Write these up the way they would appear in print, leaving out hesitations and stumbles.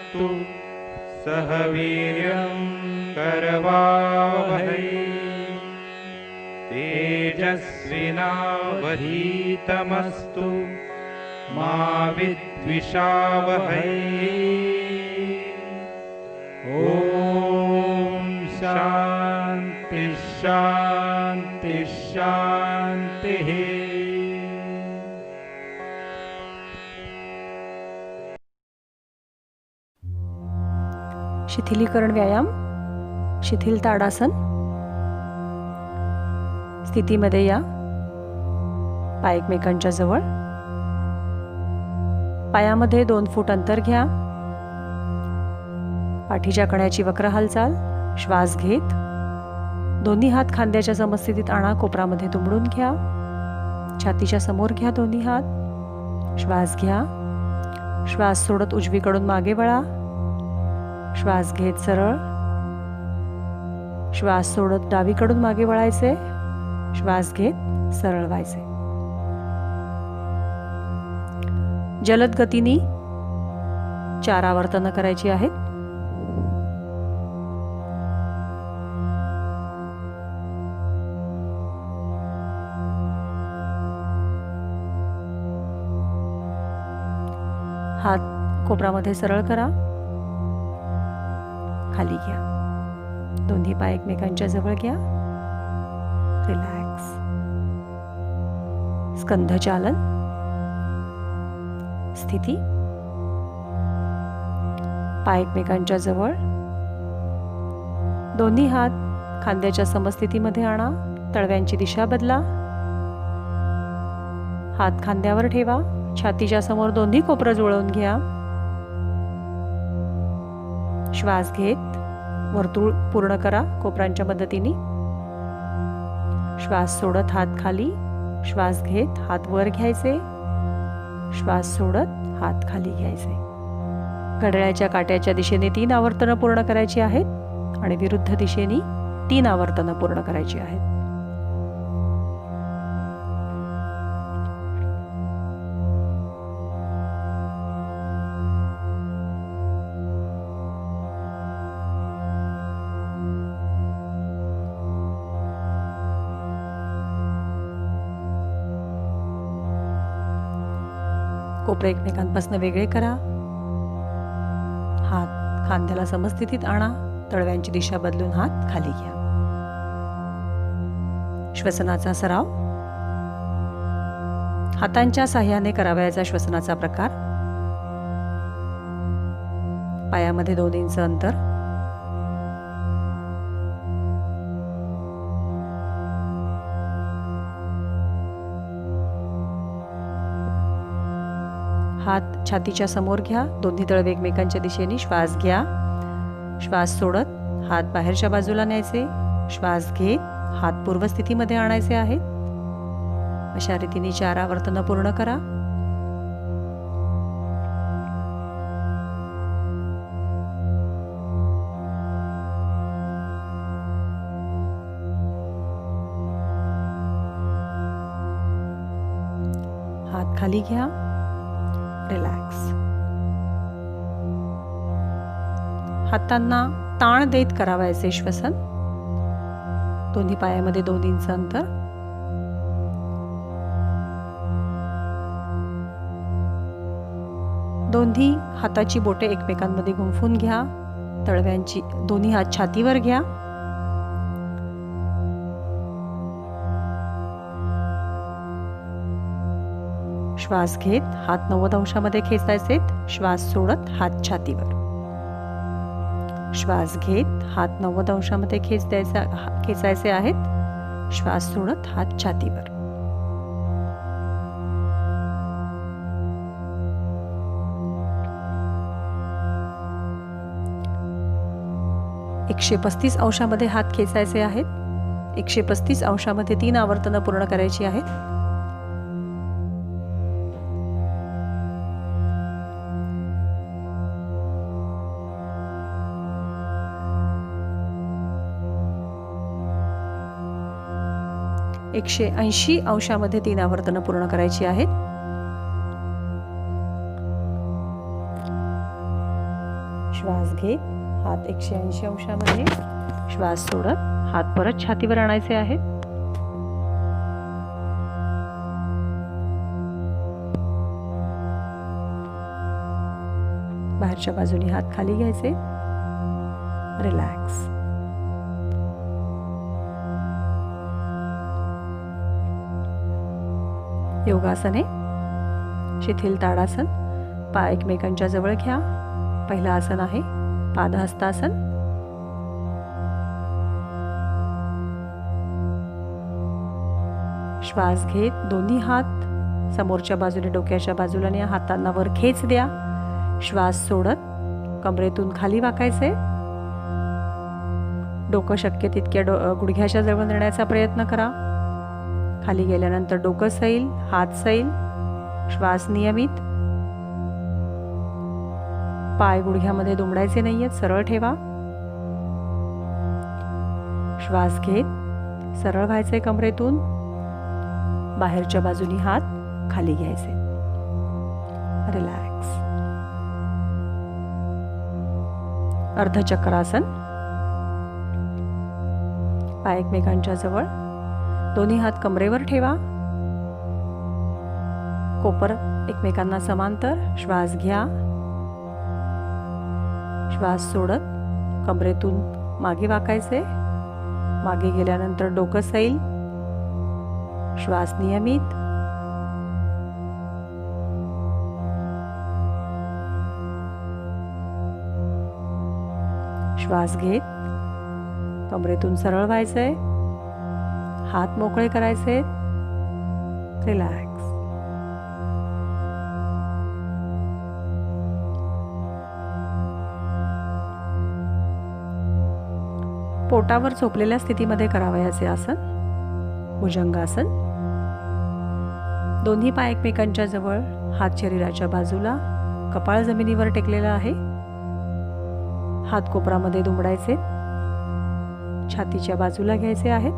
तस्तु सह वीर्यं करवावहै तेजस्विनावधीतमस्तु मा विद्विषावहै। ॐ शान्ति शान्ति शान्तिः। शिथिलीकरण व्यायाम, शिथिल ताडासन. स्थितीमध्ये या. पाय एकमेकांच्या जवळ. पायामध्ये 2 फूट अंतर घ्या. पाठीच्या कण्याची वक्र हालचाल. श्वास घेत दोन्ही हात खांद्याच्या समस्थितीत आणा. कोपरामध्ये दुमडून घ्या. छातीच्या समोर घ्या दोन्ही हात. श्वास घ्या. श्वास सोडत उजवीकडून मागे वळा. श्वास घेत सरळ. श्वास सोडत डावीकडून मागे वळायचे. श्वास घेत सरळ व्हायचे. जलद गतीने 4 आवर्तनं करायची आहेत. हात कोपरामध्ये सरळ करा. खाली घ्या. दोन्ही पाय एकमेकांच्या जवळ घ्या. रिलॅक्स. स्कंध चालन. स्थिती. पाय एकमेकांच्या जवळ. दोन्ही हात खांद्याच्या समस्थितीमध्ये आणा. तळव्यांची दिशा बदला. हात खांद्यावर ठेवा. छातीच्या समोर दोन्ही कोपरं जुळवून घ्या. श्वास घेत वर्तुळ पूर्ण करा कोपरांच्या मदतीने. श्वास सोडत हात खाली. श्वास घेत हात वर घ्यायचे. श्वास सोडत हात खाली घ्यायचे. घड्याळाच्या काट्याच्या दिशेने 3 आवर्तनं पूर्ण करायची आहेत आणि विरुद्ध दिशेने 3 आवर्तनं पूर्ण करायची आहेत. कोपरे एकमेकांपासून वेगळे करा. हात खांद्याला समस्थितीत आणा. तळव्यांची दिशा बदलून हात खाली घ्या. श्वसनाचा सराव. हातांच्या साह्याने करावयाचा श्वसनाचा प्रकार. पायामध्ये 2 इंच अंतर. हात छातीच्या समोर घ्या. दोन्ही तळवे एकमेकांच्या दिशेने. श्वास घ्या. श्वास सोडत हात बाहेरच्या बाजूला न्यायचे. श्वास घेत हात पूर्वस्थितीमध्ये आणायचे आहेत. अशा रीतीने 4 आवर्तनं पूर्ण करा. हात खाली घ्या. रिलॅक्स. हातांना ताण देत करावायचे श्वसन. दोन्ही पायामध्ये 2 इंच अंतर. दोन्ही हाताची बोटे एकमेकांमध्ये गुंफून घ्या. तळव्यांची दोन्ही हात छातीवर घ्या. श्वास घेत हात 90 अंशामध्ये खेचायचे. श्वास सोडत हात छातीवर. श्वास घेत हात 90 अंशामध्ये खेचायचे आहेत. श्वास सोडत हात छातीवर. एकशे 35 अंशामध्ये हात खेचायचे आहेत. 135 अंशामध्ये 3 आवर्तनं पूर्ण करायची आहेत. एकशे 80 अंशामध्ये 3 आवर्तनं पूर्ण करायची आहेत. श्वास घेत हात 180 अंशामध्ये, श्वास सोडत हात परत छातीवर आणायचे आहेत. बाहेरच्या बाजूने हात खाली घ्यायचे. रिलॅक्स. योगासने. शिथिल ताडासन. पाय एकमेकांच्या जवळ घ्या. पहिलं आसन आहे पादहस्तासन. श्वास घेत दोन्ही हात समोरच्या बाजूने डोक्याच्या बाजूला न्या. हातांना वर खेच द्या. श्वास सोडत कमरेतून खाली वाकायचे. डोकं शक्य तितक्या गुडघ्याच्या जवळ नेण्याचा प्रयत्न करा. खाली गेल्यानंतर डोकं सैल, हात सैल. श्वास नियमित. पाय गुडघ्यामध्ये दुमडायचे नाहीयेत, सरळ ठेवा. श्वास घेत सरळ व्हायचे कमरेतून. बाहेरच्या बाजूनी हात खाली घ्यायचे. रिलॅक्स. अर्धचक्रासन. पाय एकमेकांच्या जवळ, दोन्ही हात कमरेवर ठेवा. कोपर एकमेकांना समांतर. श्वास घ्या. श्वास सोडत कमरेतून मागे वाकायचे. मागे गेल्यानंतर डोकं सैल. श्वास नियमित. श्वास घेत कमरेतून सरळ व्हायचंय. हात मोकळे करायचे. रिलॅक्स. पोटावर झोपलेल्या स्थितीमध्ये करावयाचे आसन भुजंगासन. दोन्ही पाय एकमेकांच्या जवळ, हात शरीराच्या बाजूला, कपाळ जमिनीवर टेकलेला आहे. हात कोपरामध्ये दुमडायचे. छातीच्या बाजूला घ्यायचे आहेत.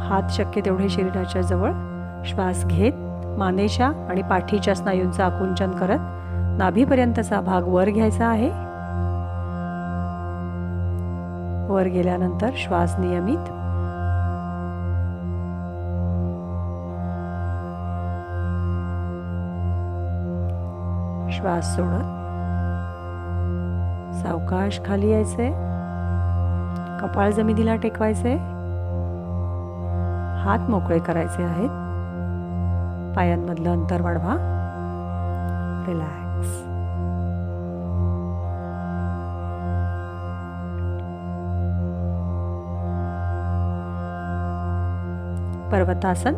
हात शक्य तेवढे शरीराच्या जवळ. श्वास घेत मानेच्या आणि पाठीच्या स्नायूंचं आकुंचन करत नाभीपर्यंतचा भाग वर घ्यायचा आहे. वर गेल्यानंतर श्वास नियमित. श्वास सोडत सावकाश खाली यायचे. कपाळ जमिनीला टेकवायचे. हात मोकळे करायचे आहेत. पायांमधलं अंतर वाढवा. रिलॅक्स. पर्वतासन.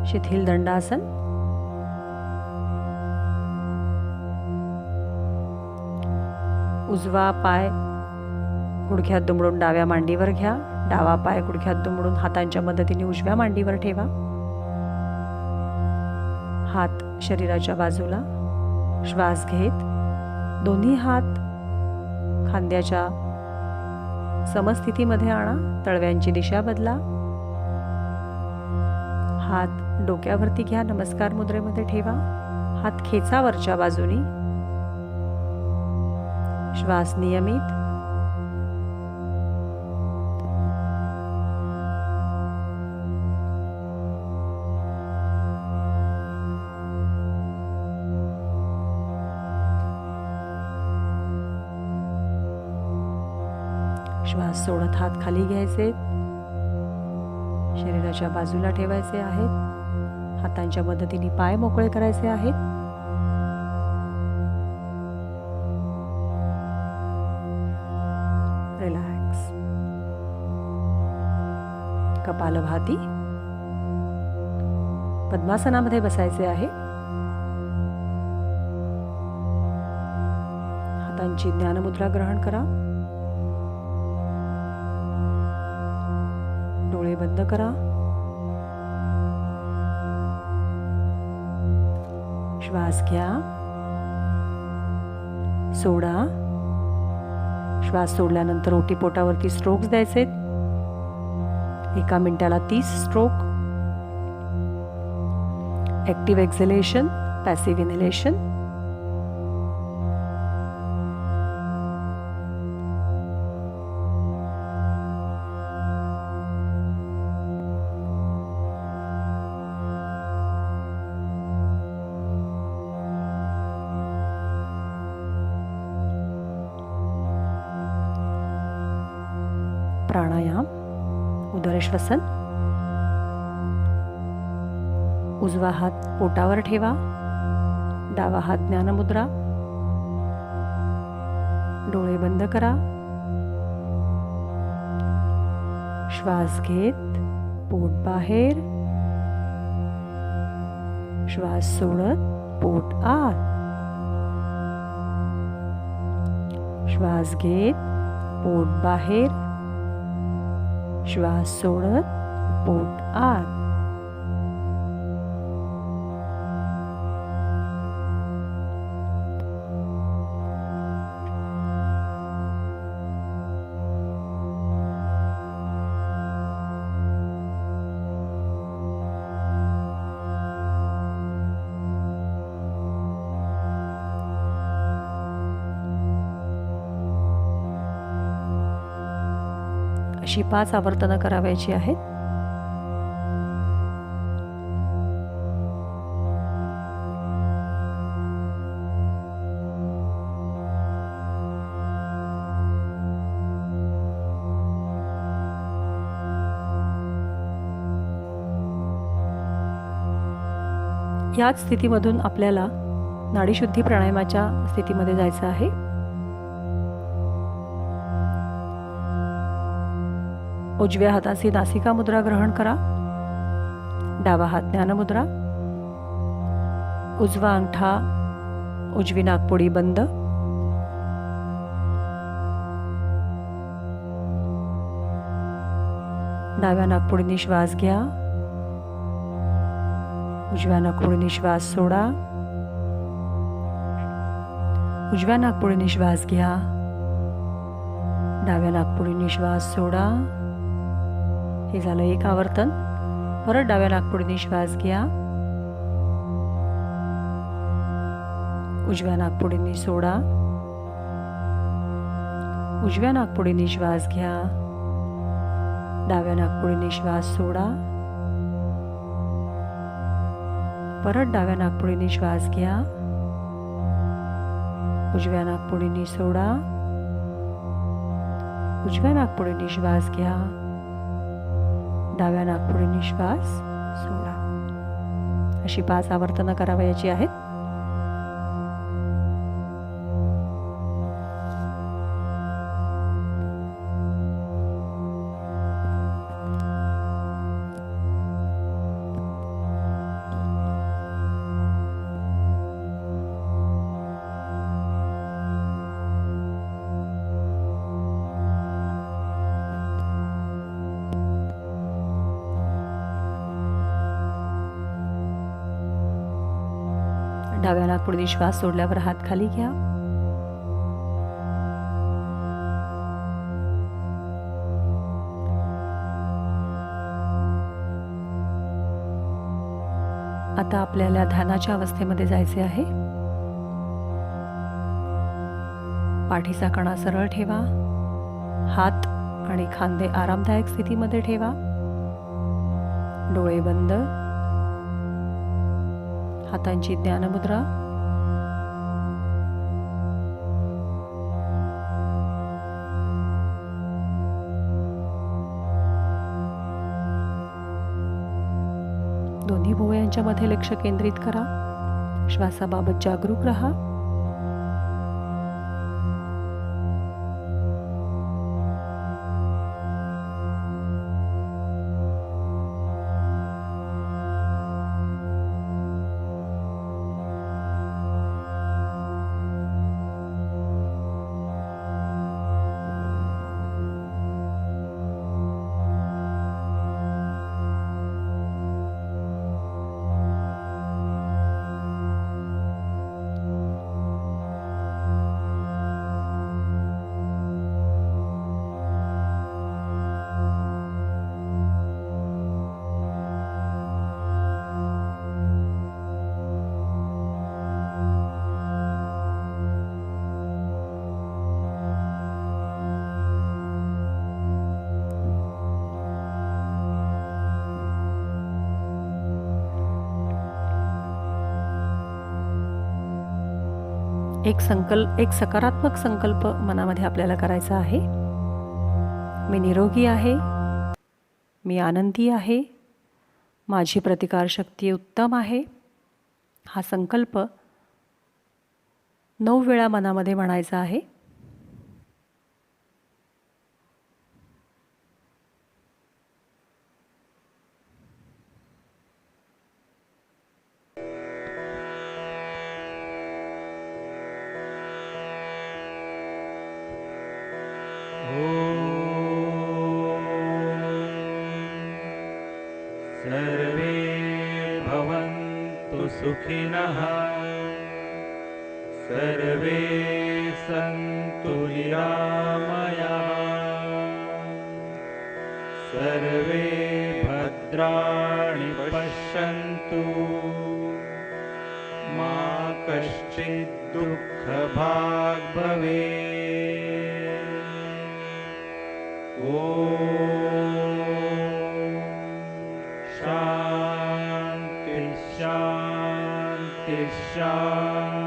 शिथिल दंडासन. उजवा पाय गुडघ्यात दुमडून डाव्या मांडीवर घ्या. डावा पाय गुडघ्यात दुमडून हातांच्या मदतीने उजव्या मांडीवर ठेवा. हात शरीराच्या बाजूला. श्वास घेत दोन्ही हात खांद्याच्या समस्थितीमध्ये आणा. तळव्यांची दिशा बदला. हात डोक्यावरती घ्या. नमस्कार मुद्रेमध्ये ठेवा. हात खेचा वरच्या बाजूनी. श्वास नियमित. श्वास सोडत हात खाली घ्यायचे. शरीराच्या बाजूला ठेवायचे आहेत. हातांच्या मदतीने पाय मोकळे करायचे आहेत. रिलॅक्स. कपालभाती. पद्मासनामध्ये बसायचे आहे. हातांची ज्ञानमुद्रा ग्रहण करा. डोळे बंद करा. श्वास घ्या. सोडा. श्वास सोडल्यानंतर ओटीपोटावरती स्ट्रोक्स द्यायचे. एका मिनिटाला 30 stroke. Active exhalation, passive inhalation. Pranayama, उदरश्वसन. उजवा हात पोटावर ठेवा, डावा हात ज्ञानमुद्रा. डोळे बंद करा. श्वास घेत पोट बाहेर, श्वास सोडत पोट आत. श्वास घेत पोट बाहेर, श्वास सोडत पोट आत. अशी 5 आवर्तनं करावायची आहेत. याच स्थितीमधून आपल्याला नाडीशुद्धी प्राणायामाच्या स्थितीमध्ये जायचं आहे. उजव्या हाताची नासिका मुद्रा ग्रहण करा, डावा हात ज्ञानमुद्रा. उजवा अंगठा उजवी नाकपुडी बंद. डाव्या नाकपुडीने श्वास घ्या, उजव्या नाकपुडीने श्वास सोडा. उजव्या नाकपुडीने श्वास घ्या, डाव्या नाकपुडीने श्वास सोडा. हे झालं एक आवर्तन. परत डाव्या नाकपुडीने श्वास घ्या, उजव्या नाकपुडीने सोडा. उजव्या नाकपुडीने श्वास घ्या, डाव्या नाकपुडीने श्वास सोडा. परत डाव्या नाकपुडीने श्वास घ्या, उजव्या नाकपुडीने सोडा. उजव्या नाकपुडीने श्वास घ्या, डाव्या नाकपुडीने श्वास सोडा. अशी 5 आवर्तनं करावयाची आहेत. डाव्या नाकपुडीने श्वास सोडल्यावर हात खाली घ्या. आता आपल्याला ध्यानाच्या अवस्थेमध्ये जायचे आहे. पाठीचा कणा सरळ ठेवा, हात आणि खांदे आरामदायक स्थितीमध्ये ठेवा. डोळे बंद. हातांची ज्ञानमुद्रा. दोन्ही भुवयांच्या मध्ये लक्ष केंद्रित करा. श्वासाबाबत जागरूक रहा. एक सकारात्मक संकल्प मनामध्ये आपल्याला करायचा आहे. मी निरोगी आहे, मी आनंदी आहे, माझी प्रतिकारशक्ती उत्तम आहे. हा संकल्प 9 वेळा मनामध्ये म्हणायचा आहे. सर्वे भवन्तु सुखिनः, सर्वे सन्तु निरामयाः, सर्वे भद्राणि पश्यन्तु, मा कश्चित् दुःखभाग् भवेत्. शान्ति शान्ति शान्ति.